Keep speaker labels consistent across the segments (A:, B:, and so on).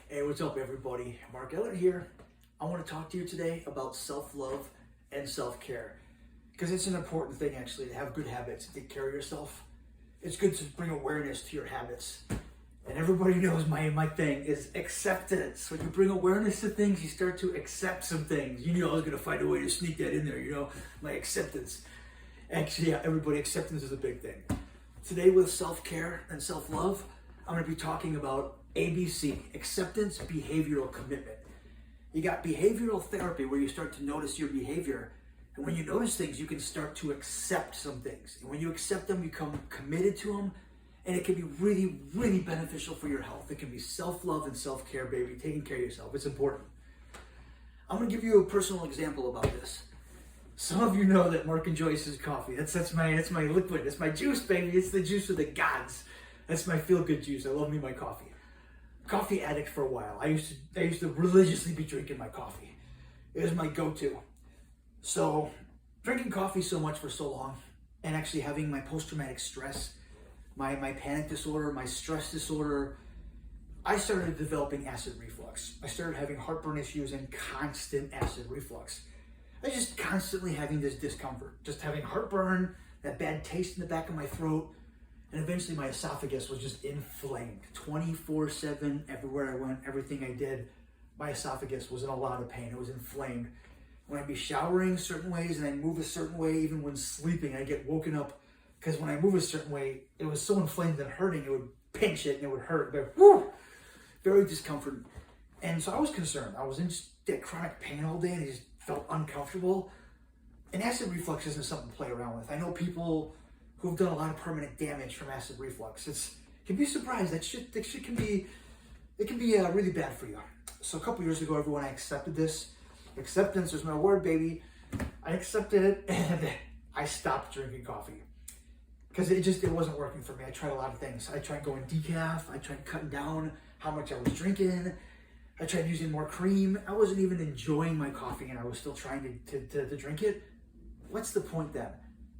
A: Hey, what's up, everybody? Mark Ellert here. I want to talk to you today about self-love and self-care because it's an important thing, actually, to have good habits, to take care of yourself. It's good to bring awareness to your habits. And everybody knows my thing is acceptance. When you bring awareness to things, you start to accept some things. You knew I was going to find a way to sneak that in there, my acceptance. Actually, yeah, everybody, acceptance is a big thing. Today with self-care and self-love, I'm going to be talking about ABC, acceptance, behavioral commitment. You got behavioral therapy where you start to notice your behavior. And when you notice things, you can start to accept some things. And when you accept them, you become committed to them. And it can be really, really beneficial for your health. It can be self-love and self-care, baby. Taking care of yourself. It's important. I'm going to give you a personal example about this. Some of you know that Mark enjoys his coffee. That's my liquid. That's my juice, baby. It's the juice of the gods. That's my feel-good juice. I love me my coffee. Coffee addict for a while. I used to religiously be drinking my coffee. It was my go-to. So drinking coffee so much for so long, and actually having my post-traumatic stress, my panic disorder, my stress disorder, I started developing acid reflux. I started having heartburn issues and constant acid reflux. I was just constantly having this discomfort, just having heartburn, that bad taste in the back of my throat, and eventually my esophagus was just inflamed 24/7. Everywhere I went, everything I did, my esophagus was in a lot of pain. It was inflamed. When I'd be showering certain ways and I'd move a certain way, even when sleeping, I'd get woken up because when I move a certain way, it was so inflamed and hurting, it would pinch it and it would hurt. But whoo, very discomforting. And so I was concerned. I was in just that chronic pain all day and I just felt uncomfortable. And acid reflux isn't something to play around with. I know people who've done a lot of permanent damage from acid reflux. Can be surprised. That shit can be really bad for you. So a couple years ago, everyone, I accepted this. Acceptance is my word, baby. I accepted it and I stopped drinking coffee because it wasn't working for me. I tried a lot of things. I tried going decaf. I tried cutting down how much I was drinking. I tried using more cream. I wasn't even enjoying my coffee and I was still trying to drink it. What's the point then?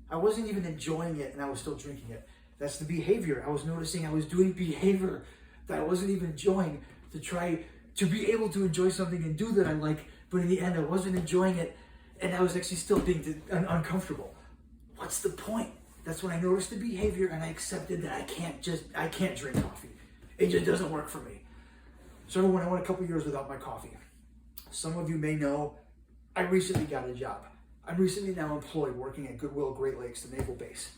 A: I wasn't even enjoying it and I was still drinking it. That's the behavior. I was noticing I was doing behavior that I wasn't even enjoying to try to be able to enjoy something and do that I like, but in the end I wasn't enjoying it and I was actually still being uncomfortable. What's the point? That's when I noticed the behavior and I accepted that I can't drink coffee. It just doesn't work for me. So when I went a couple years without my coffee, some of you may know I recently got a job. I'm recently now employed working at Goodwill Great Lakes, the naval base.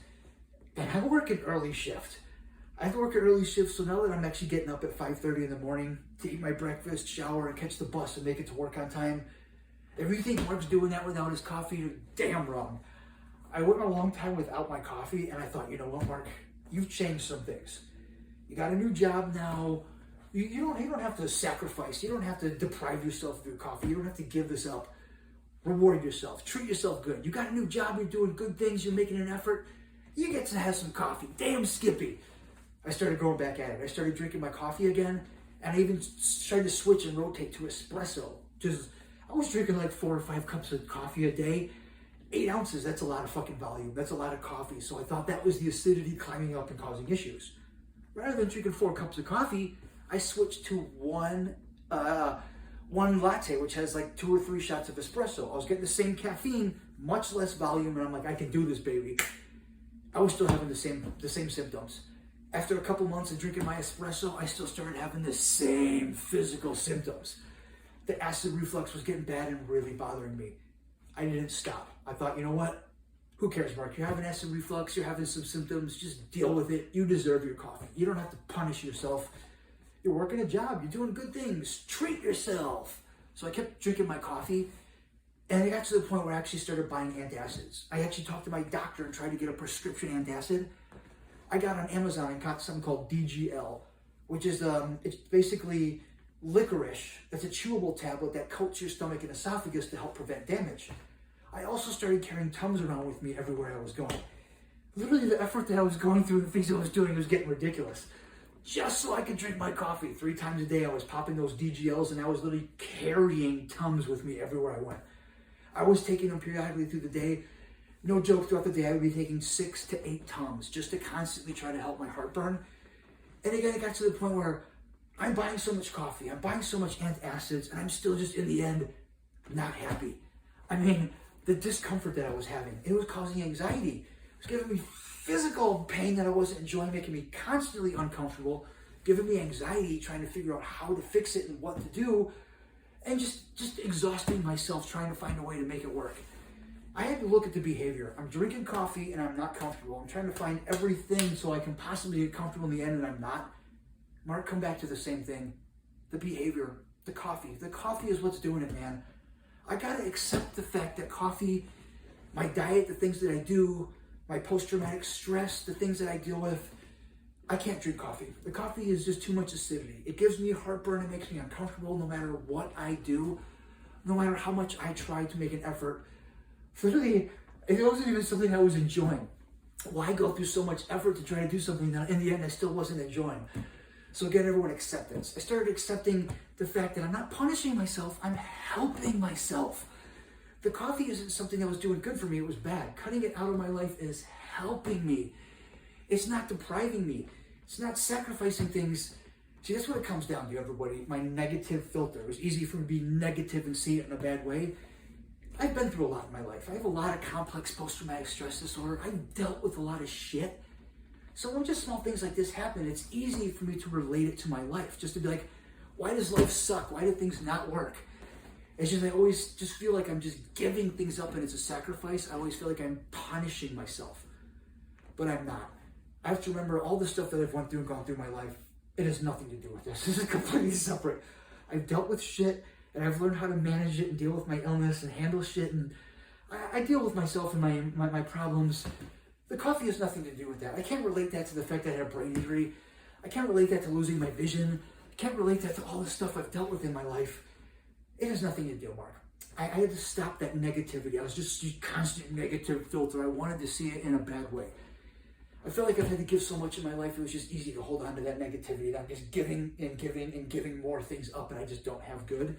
A: And I work an early shift. I have to work an early shift, so now that I'm actually getting up at 5:30 in the morning to eat my breakfast, shower, and catch the bus and make it to work on time, if you think Mark's doing that without his coffee, you're damn wrong. I went a long time without my coffee, and I thought, you know what, Mark? You've changed some things. You got a new job now. You don't have to sacrifice. You don't have to deprive yourself of your coffee. You don't have to give this up. Reward yourself. Treat yourself good. You got a new job. You're doing good things. You're making an effort. You get to have some coffee. Damn Skippy. I started going back at it. I started drinking my coffee again, and I even tried to switch and rotate to espresso. I was drinking like 4 or 5 cups of coffee a day. 8 ounces, that's a lot of fucking volume. That's a lot of coffee. So I thought that was the acidity climbing up and causing issues. Rather than drinking 4 cups of coffee, I switched to one latte, which has like 2 or 3 shots of espresso. I was getting the same caffeine, much less volume, and I'm like, I can do this, baby. I was still having the same symptoms. After a couple months of drinking my espresso, I still started having the same physical symptoms. The acid reflux was getting bad and really bothering me. I didn't stop. I thought, you know what? Who cares, Mark? You're having acid reflux, you're having some symptoms, just deal with it. You deserve your coffee. You don't have to punish yourself. You're working a job, you're doing good things. Treat yourself. So I kept drinking my coffee, and it got to the point where I actually started buying antacids. I actually talked to my doctor and tried to get a prescription antacid. I got on Amazon and got something called DGL, which is it's basically licorice. That's a chewable tablet that coats your stomach and esophagus to help prevent damage. I also started carrying Tums around with me everywhere I was going. Literally, the effort that I was going through, the things I was doing was getting ridiculous. Just so I could drink my coffee 3 times a day, I was popping those DGLs, and I was literally carrying Tums with me everywhere I went. I was taking them periodically through the day. No joke, throughout the day, I would be taking 6 to 8 Tums just to constantly try to help my heartburn. And again, it got to the point where I'm buying so much coffee, I'm buying so much antacids, and I'm still just in the end not happy. I mean, the discomfort that I was having, it was causing anxiety. It was giving me physical pain that I wasn't enjoying, making me constantly uncomfortable, giving me anxiety, trying to figure out how to fix it and what to do, and just exhausting myself trying to find a way to make it work. I had to look at the behavior. I'm drinking coffee and I'm not comfortable. I'm trying to find everything so I can possibly get comfortable in the end, and I'm not. Mark, come back to the same thing. The behavior, the coffee. The coffee is what's doing it, man. I gotta accept the fact that coffee, my diet, the things that I do, my post-traumatic stress, the things that I deal with, I can't drink coffee. The coffee is just too much acidity. It gives me heartburn. It makes me uncomfortable no matter what I do, no matter how much I try to make an effort. Literally, it wasn't even something I was enjoying. Why go through so much effort to try to do something that in the end I still wasn't enjoying? So again, everyone, acceptance. I started accepting the fact that I'm not punishing myself, I'm helping myself. The coffee isn't something that was doing good for me, it was bad. Cutting it out of my life is helping me. It's not depriving me. It's not sacrificing things. See, that's what it comes down to, everybody. My negative filter. It was easy for me to be negative and see it in a bad way. I've been through a lot in my life. I have a lot of complex post-traumatic stress disorder. I've dealt with a lot of shit. So when just small things like this happen, it's easy for me to relate it to my life. Just to be like, why does life suck? Why do things not work? It's just, I always just feel like I'm just giving things up and it's a sacrifice. I always feel like I'm punishing myself. But I'm not. I have to remember all the stuff that I've went through and gone through my life. It has nothing to do with this. This is completely separate. I've dealt with shit and I've learned how to manage it and deal with my illness and handle shit. And I deal with myself and my problems. The coffee has nothing to do with that. I can't relate that to the fact that I had a brain injury. I can't relate that to losing my vision. I can't relate that to all the stuff I've dealt with in my life. It has nothing to do, Mark. I had to stop that negativity. I was just a constant negative filter. I wanted to see it in a bad way. I felt like I've had to give so much in my life, it was just easy to hold on to that negativity. That I'm just giving and giving and giving more things up, and I just don't have good.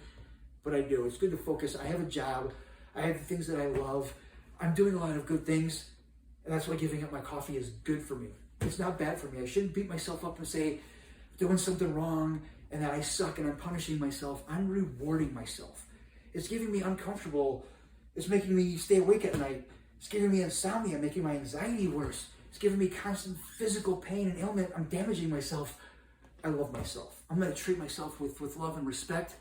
A: But I do. It's good to focus. I have a job. I have the things that I love. I'm doing a lot of good things, and that's why giving up my coffee is good for me. It's not bad for me. I shouldn't beat myself up and say, doing something wrong and that I suck and I'm punishing myself. I'm rewarding myself. It's giving me uncomfortable. It's making me stay awake at night. It's giving me insomnia, making my anxiety worse. It's giving me constant physical pain and ailment. I'm damaging myself. I love myself. I'm going to treat myself with love and respect.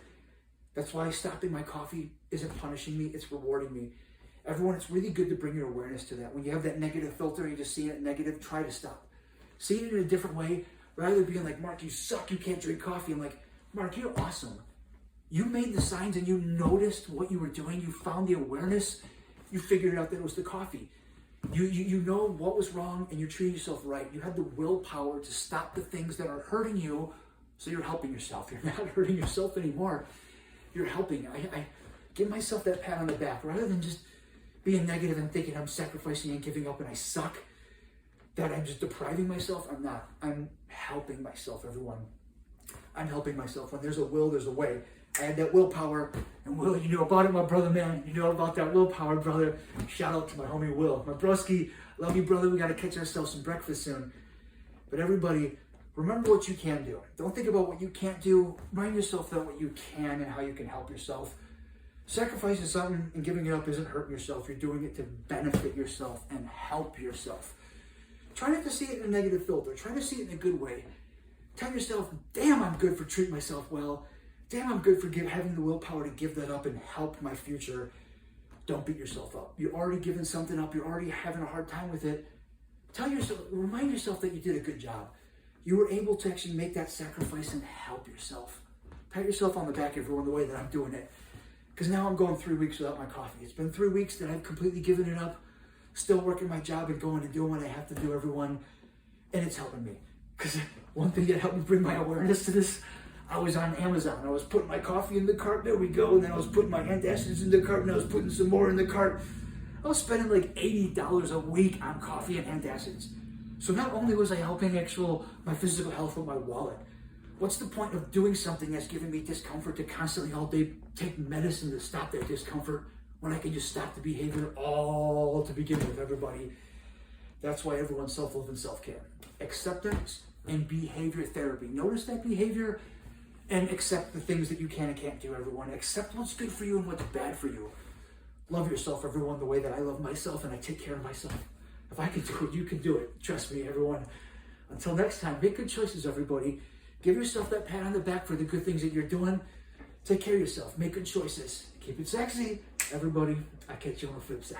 A: That's why stopping my coffee isn't punishing me. It's rewarding me. Everyone, it's really good to bring your awareness to that. When you have that negative filter, you just see it negative, try to stop. See it in a different way. Rather than being like, Mark, you suck, you can't drink coffee. I'm like, Mark, you're awesome. You made the signs and you noticed what you were doing. You found the awareness. You figured out that it was the coffee. You know what was wrong and you're treating yourself right. You had the willpower to stop the things that are hurting you, so you're helping yourself. You're not hurting yourself anymore. You're helping. I give myself that pat on the back rather than just being negative and thinking I'm sacrificing and giving up and I suck, that I'm just depriving myself. I'm not. I'm helping myself, everyone. I'm helping myself. When there's a will, there's a way. I had that willpower, and Will, you know about it, my brother, man. You know about that willpower, brother. Shout out to my homie Will. My broski, love you, brother. We got to catch ourselves some breakfast soon. But everybody, remember what you can do. Don't think about what you can't do. Remind yourself that what you can and how you can help yourself. Sacrificing something and giving it up isn't hurting yourself. You're doing it to benefit yourself and help yourself. Try not to see it in a negative filter. Try to see it in a good way. Tell yourself, damn, I'm good for treating myself well. Damn, I'm good for having the willpower to give that up and help my future. Don't beat yourself up. You're already giving something up. You're already having a hard time with it. Tell yourself, remind yourself that you did a good job. You were able to actually make that sacrifice and help yourself. Pat yourself on the back, everyone, the way that I'm doing it. Because now I'm going 3 weeks without my coffee. It's been 3 weeks that I've completely given it up. Still working my job and going and doing what I have to do, everyone. And it's helping me. Because one thing that helped me bring my awareness to this, I was on Amazon. I was putting my coffee in the cart. There we go. And then I was putting my antacids in the cart. And I was putting some more in the cart. I was spending like $80 a week on coffee and antacids. So not only was I helping my physical health with my wallet, what's the point of doing something that's giving me discomfort to constantly all day take medicine to stop that discomfort when I can just stop the behavior all to begin with, everybody? That's why everyone's self-love and self-care. Acceptance and behavior therapy. Notice that behavior. And accept the things that you can and can't do, everyone. Accept what's good for you and what's bad for you. Love yourself, everyone, the way that I love myself and I take care of myself. If I can do it, you can do it. Trust me, everyone. Until next time, make good choices, everybody. Give yourself that pat on the back for the good things that you're doing. Take care of yourself. Make good choices. Keep it sexy, everybody. I'll catch you on the flip side.